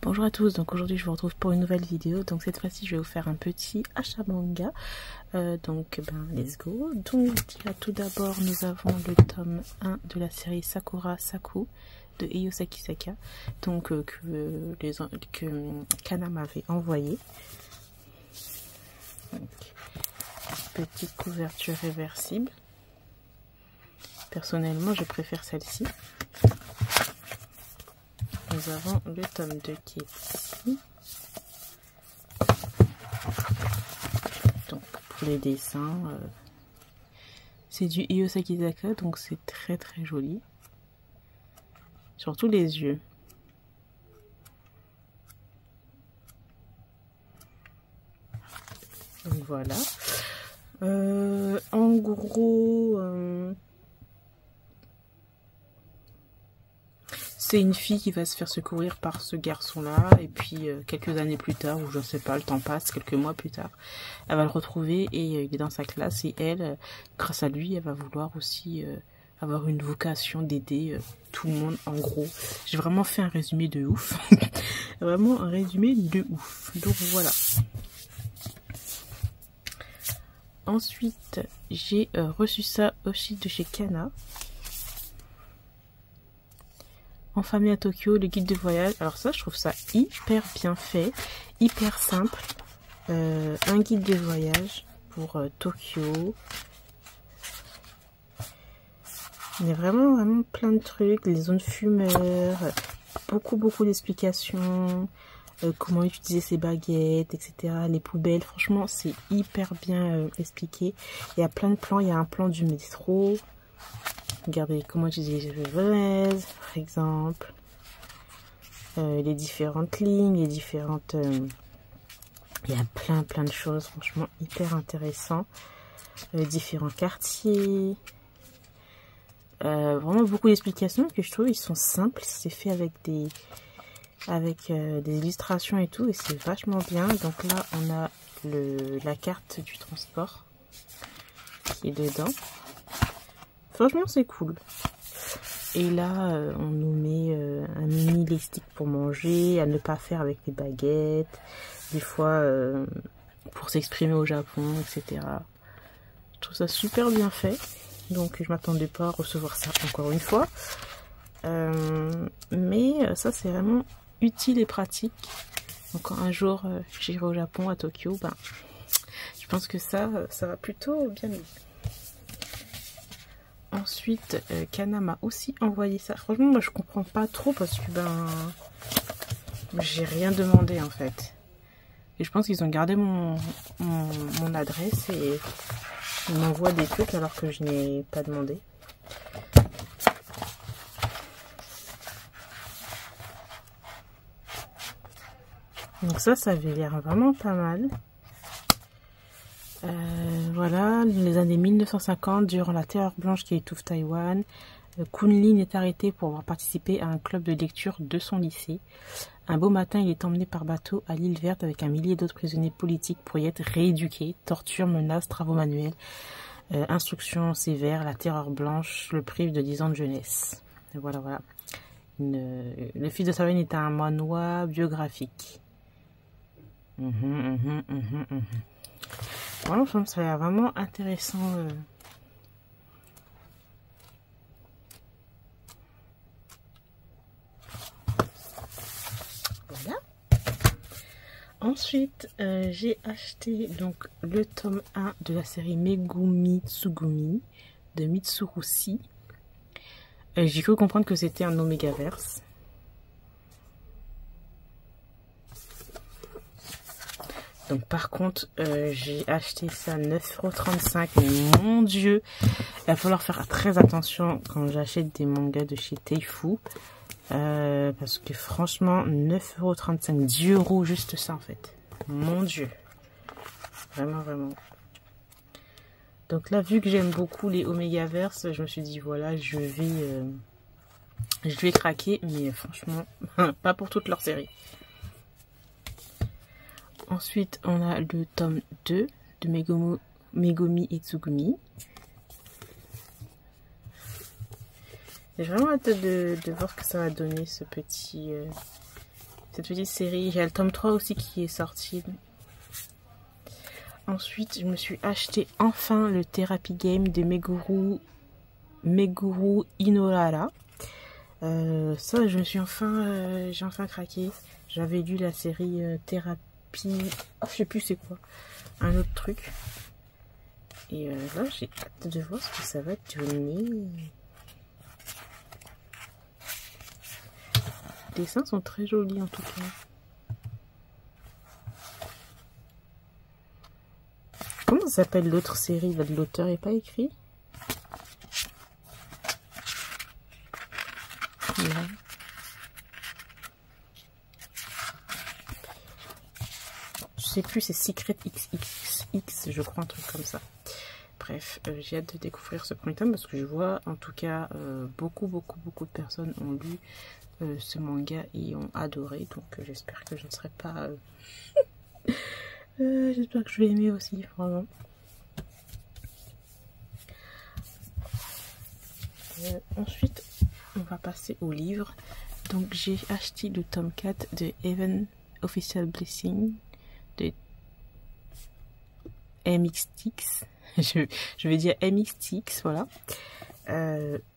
Bonjour à tous, donc aujourd'hui je vous retrouve pour une nouvelle vidéo. Donc cette fois-ci je vais vous faire un petit achat manga. Let's go. Donc tout d'abord nous avons le tome 1 de la série Sakura Saku de Eio Sakisaka, donc que Kana m'avait envoyé. Donc, petite couverture réversible. Personnellement je préfère celle-ci. Nous avons le tome 2 qui est ici. Donc pour les dessins, c'est du Eio Sakisaka, donc c'est très très joli. Surtout les yeux. Donc voilà. En gros, c'est une fille qui va se faire secourir par ce garçon-là, et puis quelques années plus tard, ou je ne sais pas, le temps passe, quelques mois plus tard, elle va le retrouver et il est dans sa classe, et elle, grâce à lui, elle va vouloir aussi avoir une vocation d'aider tout le monde, en gros. J'ai vraiment fait un résumé de ouf. Vraiment un résumé de ouf. Donc voilà. Ensuite, j'ai reçu ça aussi de chez Kana. En famille à Tokyo, le guide de voyage. Alors ça, je trouve ça hyper bien fait, hyper simple. Un guide de voyage pour Tokyo. Il y a vraiment plein de trucs. Les zones fumeurs, beaucoup d'explications. Comment utiliser ses baguettes, etc. Les poubelles, franchement, c'est hyper bien expliqué. Il y a plein de plans. Il y a un plan du métro. Regardez comment utiliser les fraises, par exemple. Les différentes lignes, les différentes... il y a plein de choses, franchement, hyper intéressant. Différents quartiers. Vraiment beaucoup d'explications que je trouve, ils sont simples. C'est fait avec des illustrations et tout, et c'est vachement bien. Donc là, on a la carte du transport qui est dedans. Franchement, c'est cool. Et là, on nous met un mini lexique pour manger, à ne pas faire avec les baguettes, des fois pour s'exprimer au Japon, etc. Je trouve ça super bien fait. Donc, je m'attendais pas à recevoir ça encore une fois. Mais ça, c'est vraiment utile et pratique. Donc, quand un jour j'irai au Japon, à Tokyo, je pense que ça va plutôt bien m'aider. Ensuite, Kana m'a aussi envoyé ça. Franchement, moi, je comprends pas trop parce que, j'ai rien demandé, en fait. Et je pense qu'ils ont gardé mon adresse et ils m'envoient des trucs alors que je n'ai pas demandé. Donc ça avait l'air vraiment pas mal. Voilà, les années 1950, durant la terreur blanche qui étouffe Taïwan, Kunlin est arrêté pour avoir participé à un club de lecture de son lycée. Un beau matin, il est emmené par bateau à l'île verte avec un millier d'autres prisonniers politiques pour y être rééduqué. Torture, menaces, travaux manuels, instructions sévères, la terreur blanche le prive de 10 ans de jeunesse. Et voilà. Le fils de Taïwan est un manhwa biographique. Vraiment, ça a l'air vraiment intéressant. Voilà. Ensuite, j'ai acheté donc le tome 1 de la série Megumi Tsugumi de Mitsurushi. J'ai cru comprendre que c'était un Omegaverse. Donc par contre, j'ai acheté ça 9,35 €. Mais mon Dieu, il va falloir faire très attention quand j'achète des mangas de chez Teifu. Parce que franchement, 9,35 €, 10 € juste ça en fait. Mon Dieu. Vraiment. Donc là, vu que j'aime beaucoup les Omegaverse, je me suis dit voilà, je vais craquer. Mais franchement, pas pour toute leur série. Ensuite, on a le tome 2 de Megumi et Tsugumi. J'ai vraiment hâte de voir ce que ça va donner, ce petit cette petite série. Il y a le tome 3 aussi qui est sorti. Ensuite, je me suis acheté enfin le Therapy Game de Meguru Inorara. Ça, je me suis j'ai enfin craqué. J'avais lu la série Thérapie. Oh, je sais plus c'est quoi. Un autre truc. Et là, j'ai hâte de voir ce que ça va donner. Les dessins sont très jolis en tout cas. Comment ça s'appelle l'autre série? L'auteur n'est pas écrit? Non. Je sais plus, c'est Secret XXX, je crois, un truc comme ça. Bref, j'ai hâte de découvrir ce premier tome parce que je vois en tout cas beaucoup de personnes ont lu ce manga et ont adoré, donc j'espère que je ne serai pas j'espère que je vais aimer aussi, vraiment. Ensuite on va passer au livre. Donc j'ai acheté le tome 4 de Heaven Official Blessing de MXTX. Je vais dire MXTX, voilà.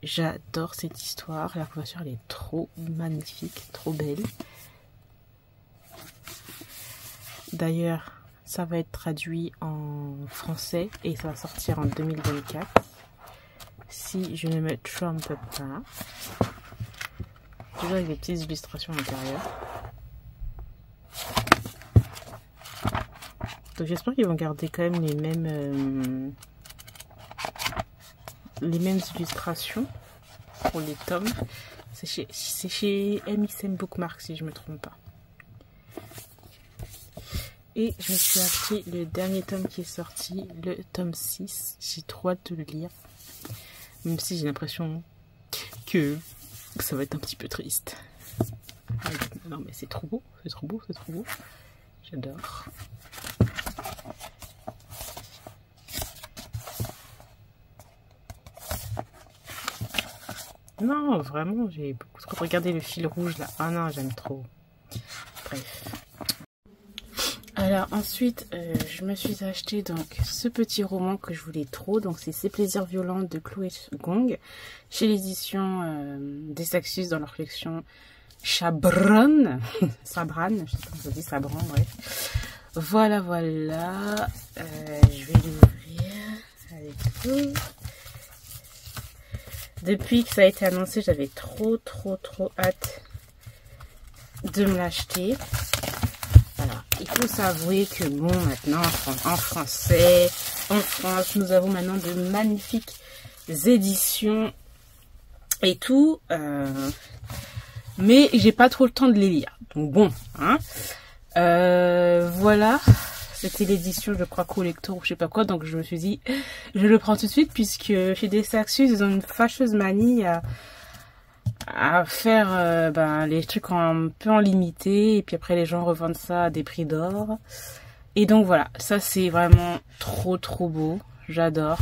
J'adore cette histoire. La couverture elle est trop magnifique, trop belle. D'ailleurs, ça va être traduit en français et ça va sortir en 2024. Si je ne me trompe pas. Toujours avec des petites illustrations à l'intérieur. Donc j'espère qu'ils vont garder quand même les mêmes illustrations pour les tomes. C'est chez MXM Bookmark si je ne me trompe pas. Et je me suis acheté le dernier tome qui est sorti, le tome 6. J'ai trop hâte de le lire. Même si j'ai l'impression que ça va être un petit peu triste. Non mais c'est trop beau, c'est trop beau, c'est trop beau. J'adore. Non, vraiment, j'ai beaucoup trop regardé le fil rouge là. Ah non, j'aime trop. Bref. Alors ensuite, je me suis acheté donc ce petit roman que je voulais trop. Donc c'est Ces plaisirs violents de Chloé Gong chez l'édition des Saxus dans leur collection Sabran. Sabran, je sais pas comment ça dit, Sabran, bref. Voilà, voilà. Je vais l'ouvrir avec vous. Depuis que ça a été annoncé, j'avais trop hâte de me l'acheter. Alors, il faut s'avouer que bon, maintenant, en français, en France, nous avons maintenant de magnifiques éditions et tout. Mais j'ai pas trop le temps de les lire. Donc bon, hein. Voilà. C'était l'édition, je crois, collector ou je sais pas quoi. Donc je me suis dit, je le prends tout de suite puisque chez des Saxus, ils ont une fâcheuse manie à faire les trucs un peu en limité. Et puis après, les gens revendent ça à des prix d'or. Et donc voilà, ça c'est vraiment trop beau. J'adore.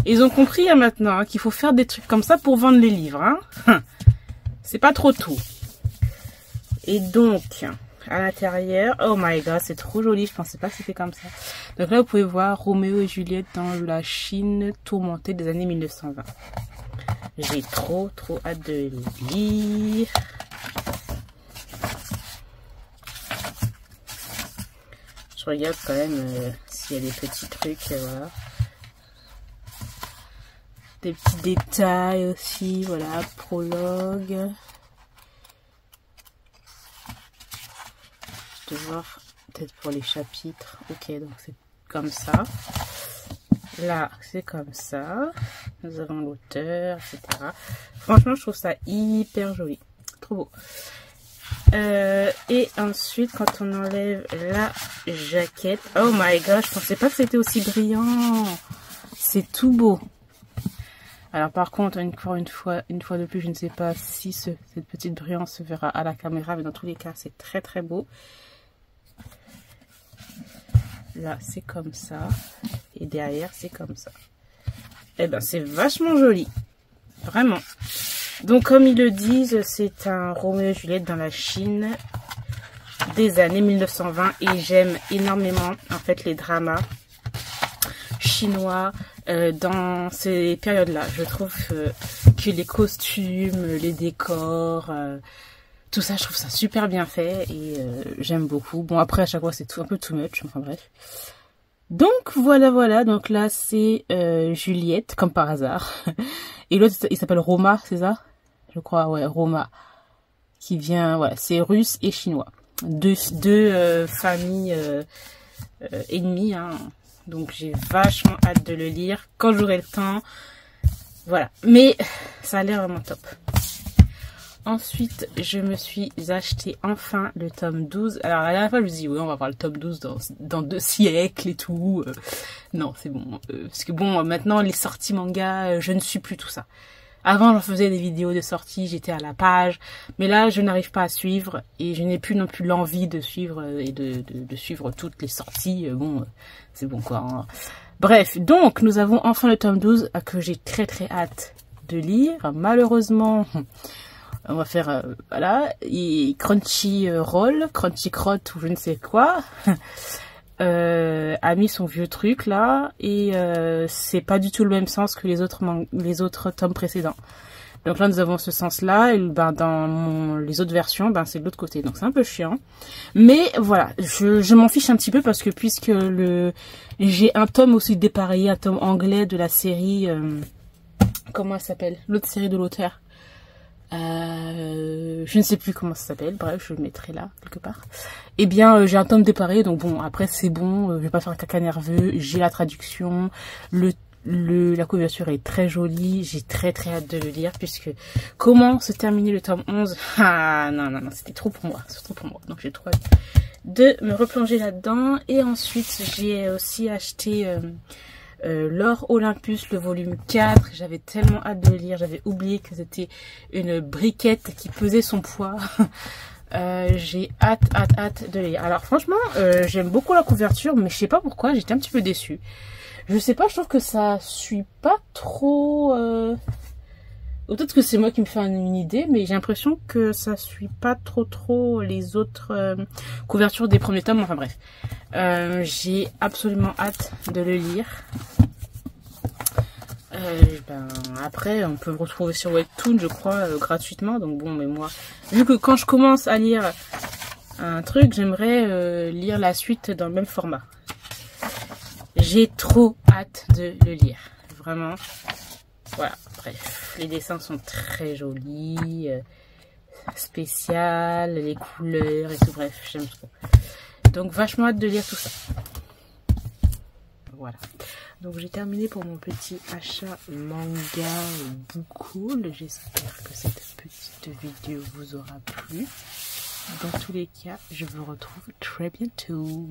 Ils ont compris maintenant qu'il faut faire des trucs comme ça pour vendre les livres. Hein. C'est pas trop tout. Et donc... à l'intérieur, oh my god, c'est trop joli, je pensais pas que c'était comme ça. Donc là, vous pouvez voir Roméo et Juliette dans la Chine tourmentée des années 1920. J'ai trop hâte de le lire. Je regarde quand même s'il y a des petits trucs, voilà. Des petits détails aussi, voilà, prologue. De voir peut-être pour les chapitres. Ok, donc c'est comme ça. Là, c'est comme ça. Nous avons l'auteur, etc. Franchement, je trouve ça hyper joli. Trop beau. Et ensuite, quand on enlève la jaquette... Oh my god, je pensais pas que c'était aussi brillant. C'est tout beau. Alors par contre, une fois de plus, je ne sais pas si cette petite brillance se verra à la caméra. Mais dans tous les cas, c'est très beau. Là, c'est comme ça. Et derrière, c'est comme ça. Eh ben, c'est vachement joli. Vraiment. Donc, comme ils le disent, c'est un Roméo et Juliette dans la Chine des années 1920 et j'aime énormément en fait les dramas chinois dans ces périodes-là. Je trouve que les costumes, les décors, tout ça, je trouve ça super bien fait et j'aime beaucoup. Bon, après, à chaque fois, c'est un peu too much, enfin bref. Donc, voilà. Donc là, c'est Juliette, comme par hasard. Et l'autre, il s'appelle Roma, c'est ça? Je crois, ouais, Roma. Qui vient, ouais, c'est russe et chinois. Deux familles ennemies, hein. Donc j'ai vachement hâte de le lire quand j'aurai le temps. Voilà. Mais ça a l'air vraiment top. Ensuite, je me suis acheté enfin le tome 12. Alors la dernière fois, je me suis dit, oui, on va voir le tome 12 dans 2 siècles et tout. Non, c'est bon. Parce que bon, maintenant, les sorties manga, je ne suis plus tout ça. Avant, j'en faisais des vidéos de sortie, j'étais à la page. Mais là, je n'arrive pas à suivre. Et je n'ai plus non plus l'envie de suivre et de suivre toutes les sorties. Bon, c'est bon quoi. Hein. Bref, donc, nous avons enfin le tome 12 que j'ai très hâte de lire. Malheureusement, on va faire, voilà, et Crunchyroll ou je ne sais quoi. A mis son vieux truc là et c'est pas du tout le même sens que les autres tomes précédents. Donc là nous avons ce sens là et ben dans les autres versions ben c'est de l'autre côté, donc c'est un peu chiant, mais voilà, je m'en fiche un petit peu parce que puisque j'ai un tome aussi dépareillé, un tome anglais de la série comment elle s'appelle, l'autre série de l'auteur, je ne sais plus comment ça s'appelle, bref, je le mettrai là, quelque part. Eh bien, j'ai un tome déparé, donc bon, après c'est bon, je vais pas faire un caca nerveux, j'ai la traduction, la couverture est très jolie, j'ai très hâte de le lire, puisque comment se terminer le tome 11? Ah, non, c'était trop pour moi, donc j'ai trop hâte de me replonger là-dedans, et ensuite, j'ai aussi acheté... L'or Olympus, le volume 4, j'avais tellement hâte de le lire, j'avais oublié que c'était une briquette qui pesait son poids. J'ai hâte de le lire. Alors franchement, j'aime beaucoup la couverture, mais je sais pas pourquoi, j'étais un petit peu déçue. Je sais pas, je trouve que ça suit pas trop... Peut-être que c'est moi qui me fais une idée, mais j'ai l'impression que ça suit pas trop les autres couvertures des premiers tomes. Enfin bref, j'ai absolument hâte de le lire. Après, on peut le retrouver sur Webtoon, je crois, gratuitement. Donc bon, mais moi, vu que quand je commence à lire un truc, j'aimerais lire la suite dans le même format. J'ai trop hâte de le lire, vraiment. Voilà, bref, les dessins sont très jolis, spécial, les couleurs et tout, bref, j'aime trop. Donc vachement hâte de lire tout ça. Voilà. Donc j'ai terminé pour mon petit achat manga Bookool. J'espère que cette petite vidéo vous aura plu. Dans tous les cas, je vous retrouve très bientôt.